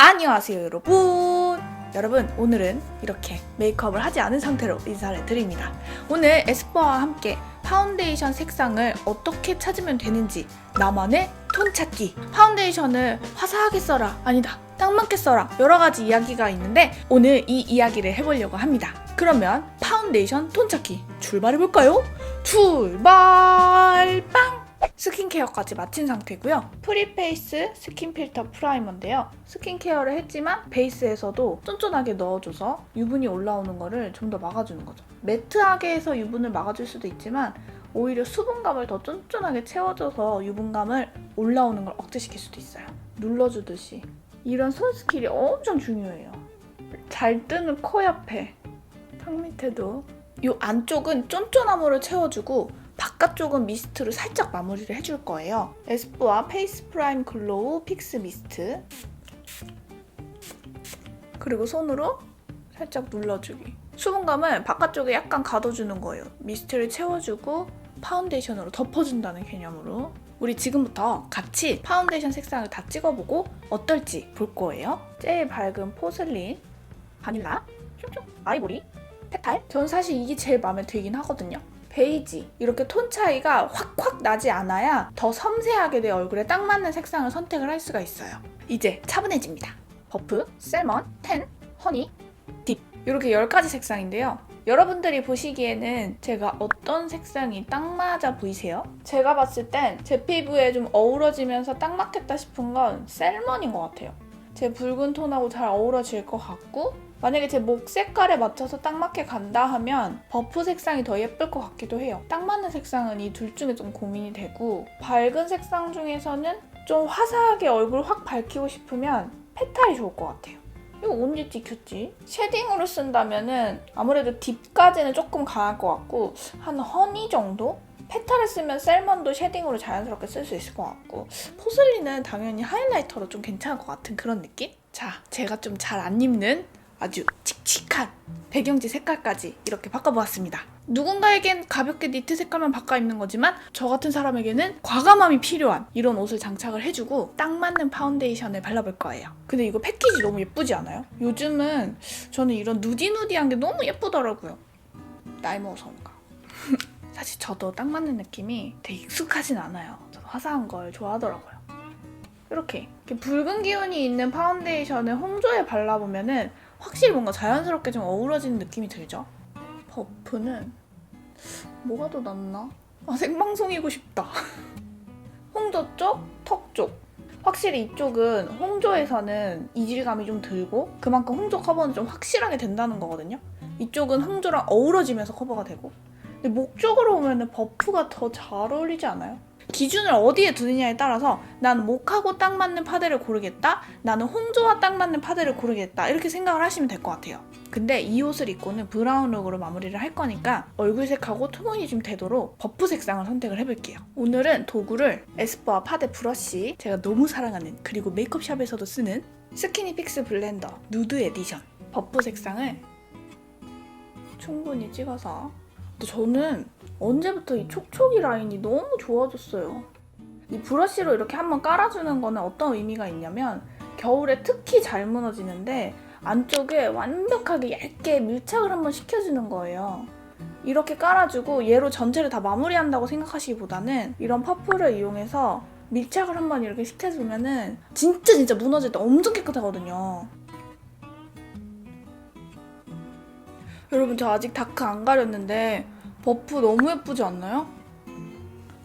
안녕하세요 여러분 오늘은 이렇게 메이크업을 하지 않은 상태로 인사를 드립니다. 오늘 에스쁘아와 함께 파운데이션 색상을 어떻게 찾으면 되는지 나만의 톤 찾기, 파운데이션을 화사하게 써라 아니다 딱 맞게 써라 여러가지 이야기가 있는데 오늘 이 이야기를 해보려고 합니다. 그러면 파운데이션 톤 찾기 출발해볼까요? 출발 빵! 스킨케어까지 마친 상태고요. 프리페이스 스킨 필터 프라이머인데요. 스킨케어를 했지만 베이스에서도 쫀쫀하게 넣어줘서 유분이 올라오는 거를 좀 더 막아주는 거죠. 매트하게 해서 유분을 막아줄 수도 있지만 오히려 수분감을 더 쫀쫀하게 채워줘서 유분감을 올라오는 걸 억제시킬 수도 있어요. 눌러주듯이. 이런 손 스킬이 엄청 중요해요. 잘 뜨는 코 옆에, 턱 밑에도 이 안쪽은 쫀쫀함으로 채워주고 바깥쪽은 미스트로 살짝 마무리를 해줄 거예요. 에스쁘아 페이스 프라임 글로우 픽스 미스트, 그리고 손으로 살짝 눌러주기. 수분감을 바깥쪽에 약간 가둬주는 거예요. 미스트를 채워주고 파운데이션으로 덮어준다는 개념으로 우리 지금부터 같이 파운데이션 색상을 다 찍어보고 어떨지 볼 거예요. 제일 밝은 포슬린, 바닐라, 슝슝, 아이보리, 페탈. 전 사실 이게 제일 마음에 들긴 하거든요. 베이지, 이렇게 톤 차이가 확확 나지 않아야 더 섬세하게 내 얼굴에 딱 맞는 색상을 선택을 할 수가 있어요. 이제 차분해집니다. 버프, 셀먼, 텐, 허니, 딥, 이렇게 10가지 색상인데요. 여러분들이 보시기에는 제가 어떤 색상이 딱 맞아 보이세요? 제가 봤을 땐 제 피부에 좀 어우러지면서 딱 맞겠다 싶은 건 셀먼인 것 같아요. 제 붉은 톤하고 잘 어우러질 것 같고, 만약에 제 목 색깔에 맞춰서 딱 맞게 간다 하면 버프 색상이 더 예쁠 것 같기도 해요. 딱 맞는 색상은 이 둘 중에 좀 고민이 되고, 밝은 색상 중에서는 좀 화사하게 얼굴 확 밝히고 싶으면 페탈이 좋을 것 같아요. 이거 언제 찍혔지? 쉐딩으로 쓴다면은 아무래도 딥까지는 조금 강할 것 같고 한 허니 정도? 페탈을 쓰면 셀먼도 쉐딩으로 자연스럽게 쓸 수 있을 것 같고, 포슬린은 당연히 하이라이터로 좀 괜찮을 것 같은 그런 느낌? 자, 제가 좀 잘 안 입는 아주 칙칙한 배경지 색깔까지 이렇게 바꿔보았습니다. 누군가에겐 가볍게 니트 색깔만 바꿔 입는 거지만 저 같은 사람에게는 과감함이 필요한 이런 옷을 장착을 해주고 딱 맞는 파운데이션을 발라볼 거예요. 근데 이거 패키지 너무 예쁘지 않아요? 요즘은 저는 이런 누디누디한 게 너무 예쁘더라고요. 나이 먹어서인가. 사실 저도 딱 맞는 느낌이 되게 익숙하진 않아요. 저도 화사한 걸 좋아하더라고요. 이렇게 붉은 기운이 있는 파운데이션을 홍조에 발라보면은 확실히 뭔가 자연스럽게 좀 어우러지는 느낌이 들죠? 버프는 뭐가 더 낫나? 생방송이고 싶다. 홍조 쪽, 턱 쪽. 확실히 이쪽은 홍조에서는 이질감이 좀 들고 그만큼 홍조 커버는 좀 확실하게 된다는 거거든요. 이쪽은 홍조랑 어우러지면서 커버가 되고, 근데 목 쪽으로 오면 버프가 더 잘 어울리지 않아요? 기준을 어디에 두느냐에 따라서 나는 목하고 딱 맞는 파데를 고르겠다, 나는 홍조와 딱 맞는 파데를 고르겠다, 이렇게 생각을 하시면 될 것 같아요. 근데 이 옷을 입고는 브라운 룩으로 마무리를 할 거니까 얼굴색하고 톤이 좀 되도록 버프 색상을 선택을 해볼게요. 오늘은 도구를 에스쁘아 파데 브러쉬, 제가 너무 사랑하는, 그리고 메이크업샵에서도 쓰는 스키니 픽스 블렌더 누드 에디션 버프 색상을 충분히 찍어서, 저는 언제부터 이 촉촉이 라인이 너무 좋아졌어요. 이 브러쉬로 이렇게 한번 깔아주는 거는 어떤 의미가 있냐면 겨울에 특히 잘 무너지는데 안쪽에 완벽하게 얇게 밀착을 한번 시켜주는 거예요. 이렇게 깔아주고 얘로 전체를 다 마무리한다고 생각하시기보다는 이런 퍼프를 이용해서 밀착을 한번 이렇게 시켜주면은 진짜 무너질 때 엄청 깨끗하거든요. 여러분, 저 아직 다크 안 가렸는데 버프 너무 예쁘지 않나요?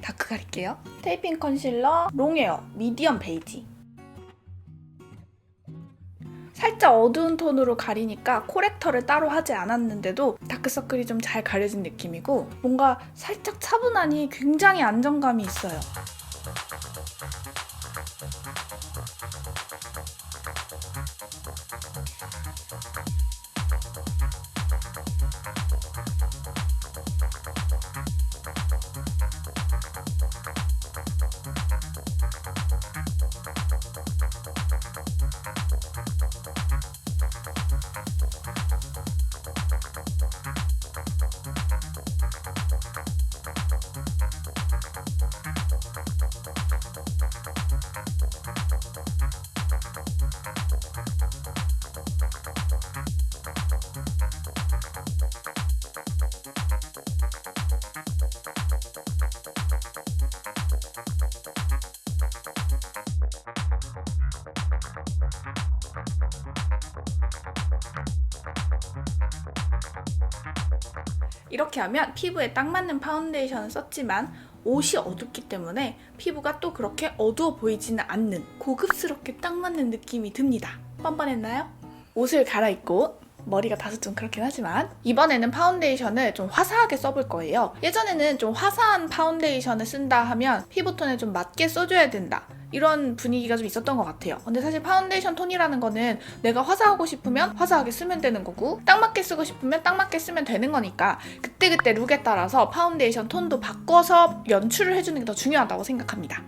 다크 가릴게요. 테이핑 컨실러 롱웨어 미디엄 베이지. 살짝 어두운 톤으로 가리니까 코렉터를 따로 하지 않았는데도 다크서클이 좀 잘 가려진 느낌이고, 뭔가 살짝 차분하니 굉장히 안정감이 있어요. 이렇게 하면 피부에 딱 맞는 파운데이션을 썼지만 옷이 어둡기 때문에 피부가 또 그렇게 어두워 보이지는 않는 고급스럽게 딱 맞는 느낌이 듭니다. 뻔뻔했나요? 옷을 갈아입고 머리가 다소 좀 그렇긴 하지만 이번에는 파운데이션을 좀 화사하게 써볼 거예요. 예전에는 좀 화사한 파운데이션을 쓴다 하면 피부톤에 좀 맞게 써줘야 된다, 이런 분위기가 좀 있었던 것 같아요. 근데 사실 파운데이션 톤이라는 거는 내가 화사하고 싶으면 화사하게 쓰면 되는 거고 딱 맞게 쓰고 싶으면 딱 맞게 쓰면 되는 거니까 그때그때 룩에 따라서 파운데이션 톤도 바꿔서 연출을 해주는 게 더 중요하다고 생각합니다.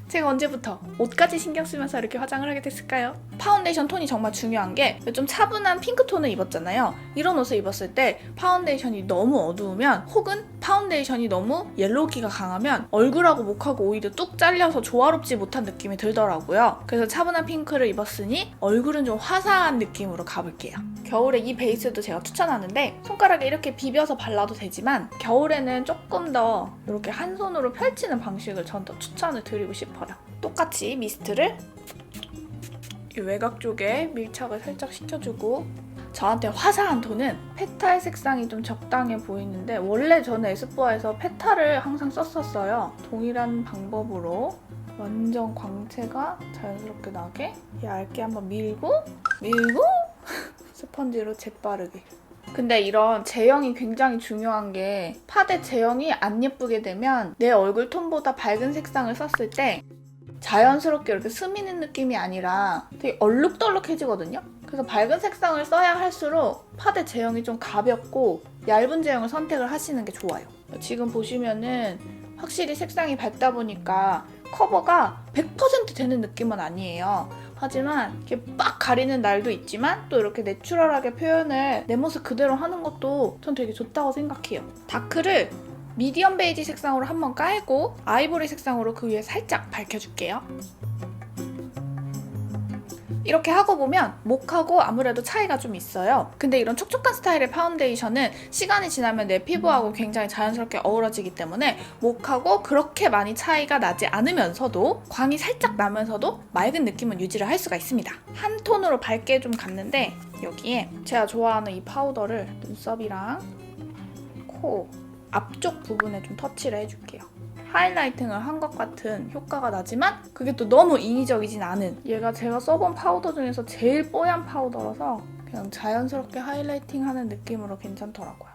제가 언제부터 옷까지 신경 쓰면서 이렇게 화장을 하게 됐을까요? 파운데이션 톤이 정말 중요한 게 좀 차분한 핑크톤을 입었잖아요. 이런 옷을 입었을 때 파운데이션이 너무 어두우면 혹은 파운데이션이 너무 옐로우기가 강하면 얼굴하고 목하고 오히려 뚝 잘려서 조화롭지 못한 느낌이 들더라고요. 그래서 차분한 핑크를 입었으니 얼굴은 좀 화사한 느낌으로 가볼게요. 겨울에 이 베이스도 제가 추천하는데 손가락에 이렇게 비벼서 발라도 되지만 겨울에는 조금 더 이렇게 한 손으로 펼치는 방식을 전 더 추천을 드리고 싶어요. 똑같이 미스트를 이 외곽 쪽에 밀착을 살짝 시켜주고 저한테 화사한 톤은 페탈 색상이 좀 적당해 보이는데 원래 저는 에스쁘아에서 페탈을 항상 썼었어요. 동일한 방법으로 완전 광채가 자연스럽게 나게 얇게 한번 밀고 스펀지로 재빠르게. 근데 이런 제형이 굉장히 중요한 게 파데 제형이 안 예쁘게 되면 내 얼굴 톤보다 밝은 색상을 썼을 때 자연스럽게 이렇게 스미는 느낌이 아니라 되게 얼룩덜룩해지거든요. 그래서 밝은 색상을 써야 할수록 파데 제형이 좀 가볍고 얇은 제형을 선택을 하시는 게 좋아요. 지금 보시면은 확실히 색상이 밝다 보니까 커버가 100% 되는 느낌은 아니에요. 하지만 이렇게 빡 가리는 날도 있지만 또 이렇게 내추럴하게 표현을 내 모습 그대로 하는 것도 전 되게 좋다고 생각해요. 다크를 미디엄 베이지 색상으로 한번 깔고 아이보리 색상으로 그 위에 살짝 밝혀줄게요. 이렇게 하고 보면 목하고 아무래도 차이가 좀 있어요. 근데 이런 촉촉한 스타일의 파운데이션은 시간이 지나면 내 피부하고 굉장히 자연스럽게 어우러지기 때문에 목하고 그렇게 많이 차이가 나지 않으면서도 광이 살짝 나면서도 맑은 느낌은 유지를 할 수가 있습니다. 한 톤으로 밝게 좀 갔는데 여기에 제가 좋아하는 이 파우더를 눈썹이랑 코 앞쪽 부분에 좀 터치를 해줄게요. 하이라이팅을 한 것 같은 효과가 나지만 그게 또 너무 인위적이진 않은, 얘가 제가 써본 파우더 중에서 제일 뽀얀 파우더라서 그냥 자연스럽게 하이라이팅하는 느낌으로 괜찮더라고요.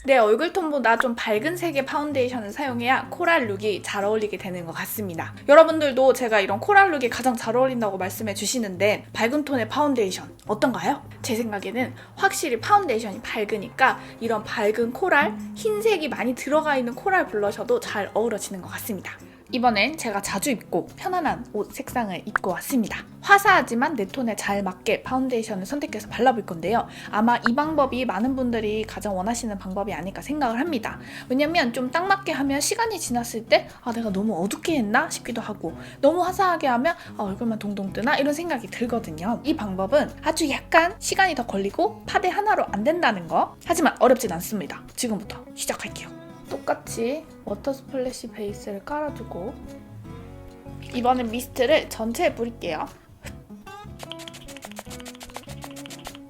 내 얼굴톤보다 좀 밝은 색의 파운데이션을 사용해야 코랄 룩이 잘 어울리게 되는 것 같습니다. 여러분들도 제가 이런 코랄 룩이 가장 잘 어울린다고 말씀해 주시는데 밝은 톤의 파운데이션 어떤가요? 제 생각에는 확실히 파운데이션이 밝으니까 이런 밝은 코랄, 흰색이 많이 들어가 있는 코랄 블러셔도 잘 어우러지는 것 같습니다. 이번엔 제가 자주 입고 편안한 옷 색상을 입고 왔습니다. 화사하지만 내 톤에 잘 맞게 파운데이션을 선택해서 발라볼 건데요. 아마 이 방법이 많은 분들이 가장 원하시는 방법이 아닐까 생각을 합니다. 왜냐면 좀 딱 맞게 하면 시간이 지났을 때 내가 너무 어둡게 했나 싶기도 하고 너무 화사하게 하면 얼굴만 동동 뜨나 이런 생각이 들거든요. 이 방법은 아주 약간 시간이 더 걸리고 파데 하나로 안 된다는 거. 하지만 어렵진 않습니다. 지금부터 시작할게요. 똑같이 워터 스플래시 베이스를 깔아주고 이번엔 미스트를 전체에 뿌릴게요.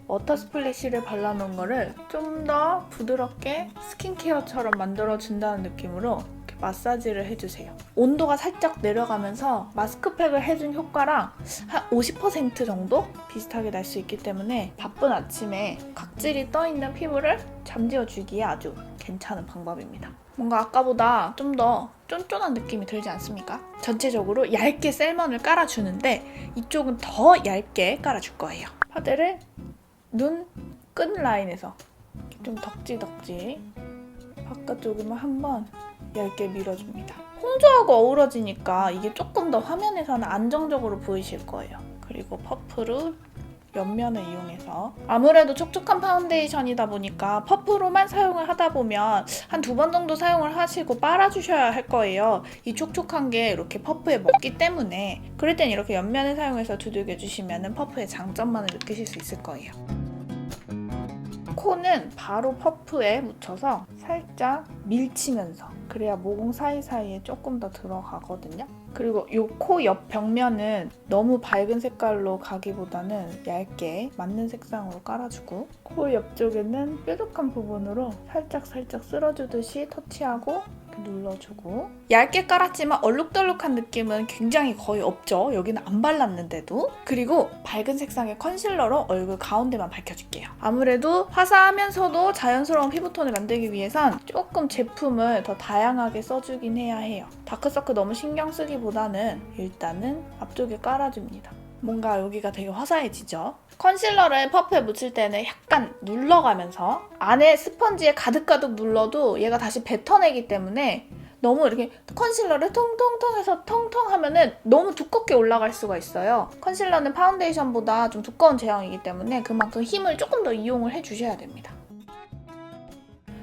워터 스플래시를 발라놓은 거를 좀 더 부드럽게 스킨케어처럼 만들어준다는 느낌으로 이렇게 마사지를 해주세요. 온도가 살짝 내려가면서 마스크팩을 해준 효과랑 한 50% 정도 비슷하게 날 수 있기 때문에 바쁜 아침에 각질이 떠있는 피부를 잠재워주기에 아주 괜찮은 방법입니다. 뭔가 아까보다 좀 더 쫀쫀한 느낌이 들지 않습니까? 전체적으로 얇게 셀먼을 깔아주는데 이쪽은 더 얇게 깔아줄 거예요. 파데를 눈 끝 라인에서 좀 덕지덕지 바깥쪽에만 한번 얇게 밀어줍니다. 홍조하고 어우러지니까 이게 조금 더 화면에서는 안정적으로 보이실 거예요. 그리고 퍼프로 옆면을 이용해서 아무래도 촉촉한 파운데이션이다 보니까 퍼프로만 사용을 하다 보면 한 2번 정도 사용을 하시고 빨아주셔야 할 거예요. 이 촉촉한 게 이렇게 퍼프에 먹기 때문에 그럴 땐 이렇게 옆면을 사용해서 두들겨주시면 퍼프의 장점만을 느끼실 수 있을 거예요. 코는 바로 퍼프에 묻혀서 살짝 밀치면서 그래야 모공 사이사이에 조금 더 들어가거든요. 그리고 이 코 옆 벽면은 너무 밝은 색깔로 가기보다는 얇게 맞는 색상으로 깔아주고 코 옆쪽에는 뾰족한 부분으로 살짝 쓸어주듯이 터치하고 눌러주고 얇게 깔았지만 얼룩덜룩한 느낌은 굉장히 거의 없죠. 여기는 안 발랐는데도. 그리고 밝은 색상의 컨실러로 얼굴 가운데만 밝혀줄게요. 아무래도 화사하면서도 자연스러운 피부톤을 만들기 위해선 조금 제품을 더 다양하게 써주긴 해야 해요. 다크서클 너무 신경 쓰기보다는 일단은 앞쪽에 깔아줍니다. 뭔가 여기가 되게 화사해지죠? 컨실러를 퍼프에 묻힐 때는 약간 눌러가면서 안에 스펀지에 가득가득 눌러도 얘가 다시 뱉어내기 때문에 너무 이렇게 컨실러를 통통통 해서 통통 하면은 너무 두껍게 올라갈 수가 있어요. 컨실러는 파운데이션보다 좀 두꺼운 제형이기 때문에 그만큼 힘을 조금 더 이용을 해주셔야 됩니다.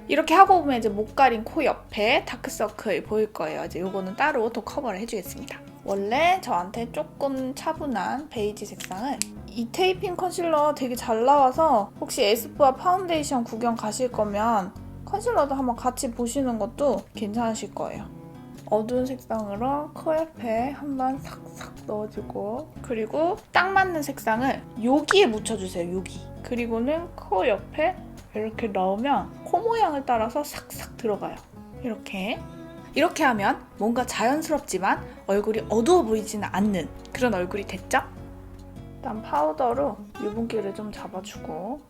이렇게 하고 보면 이제 못 가린 코 옆에 다크서클 보일 거예요. 이제 요거는 따로 더 커버를 해주겠습니다. 원래 저한테 조금 차분한 베이지 색상을 이 테이핑 컨실러 되게 잘 나와서 혹시 에스쁘아 파운데이션 구경 가실 거면 컨실러도 한번 같이 보시는 것도 괜찮으실 거예요. 어두운 색상으로 코 옆에 한번 싹싹 넣어주고 그리고 딱 맞는 색상을 여기에 묻혀주세요. 여기. 그리고는 코 옆에 이렇게 넣으면 코 모양을 따라서 싹싹 들어가요. 이렇게 하면 뭔가 자연스럽지만 얼굴이 어두워 보이지는 않는 그런 얼굴이 됐죠? 일단 파우더로 유분기를 좀 잡아주고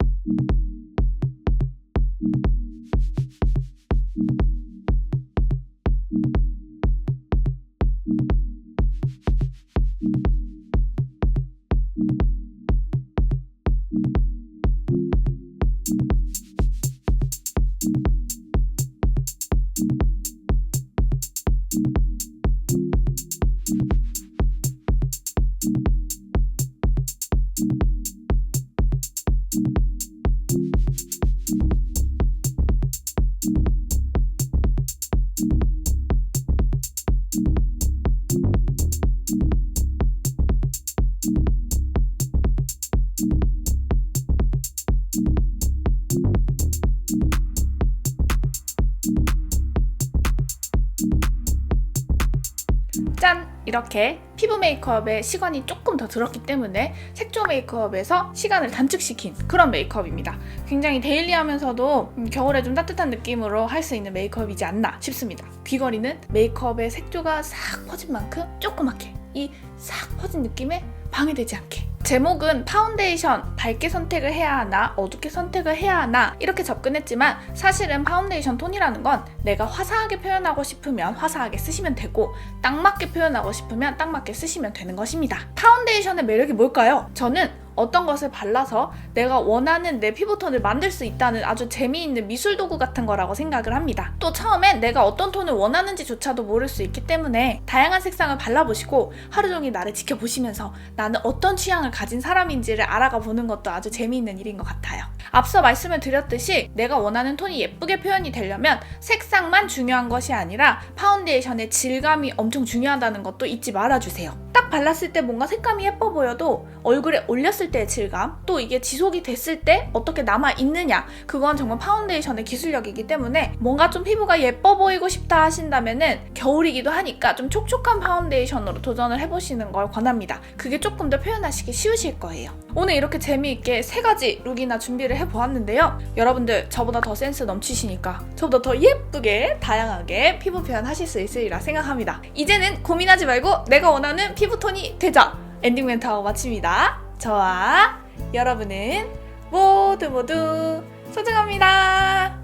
짠! 이렇게 피부 메이크업에 시간이 조금 더 들었기 때문에 색조 메이크업에서 시간을 단축시킨 그런 메이크업입니다. 굉장히 데일리하면서도 겨울에 좀 따뜻한 느낌으로 할 수 있는 메이크업이지 않나 싶습니다. 귀걸이는 메이크업에 색조가 싹 퍼진 만큼 조그맣게 이 싹 퍼진 느낌에 방해되지 않게 제목은 파운데이션 밝게 선택을 해야 하나 어둡게 선택을 해야 하나 이렇게 접근했지만 사실은 파운데이션 톤이라는 건 내가 화사하게 표현하고 싶으면 화사하게 쓰시면 되고 딱 맞게 표현하고 싶으면 딱 맞게 쓰시면 되는 것입니다. 파운데이션의 매력이 뭘까요? 저는 어떤 것을 발라서 내가 원하는 내 피부톤을 만들 수 있다는 아주 재미있는 미술 도구 같은 거라고 생각을 합니다. 또 처음엔 내가 어떤 톤을 원하는지조차도 모를 수 있기 때문에 다양한 색상을 발라보시고 하루 종일 나를 지켜보시면서 나는 어떤 취향을 가진 사람인지를 알아가 보는 것도 아주 재미있는 일인 것 같아요. 앞서 말씀을 드렸듯이 내가 원하는 톤이 예쁘게 표현이 되려면 색상만 중요한 것이 아니라 파운데이션의 질감이 엄청 중요하다는 것도 잊지 말아주세요. 딱 발랐을 때 뭔가 색감이 예뻐 보여도 얼굴에 올렸을 때의 질감, 또 이게 지속이 됐을 때 어떻게 남아있느냐, 그건 정말 파운데이션의 기술력이기 때문에 뭔가 좀 피부가 예뻐 보이고 싶다 하신다면은 겨울이기도 하니까 좀 촉촉한 파운데이션으로 도전을 해보시는 걸 권합니다. 그게 조금 더 표현하시기 쉬우실 거예요. 오늘 이렇게 재미있게 3가지 룩이나 준비를 해보았는데요. 여러분들 저보다 더 센스 넘치시니까 저보다 더 예쁘게 다양하게 피부 표현하실 수 있으리라 생각합니다. 이제는 고민하지 말고 내가 원하는 피부톤이 되자! 엔딩 멘트하고 마칩니다. 저와 여러분은 모두 소중합니다.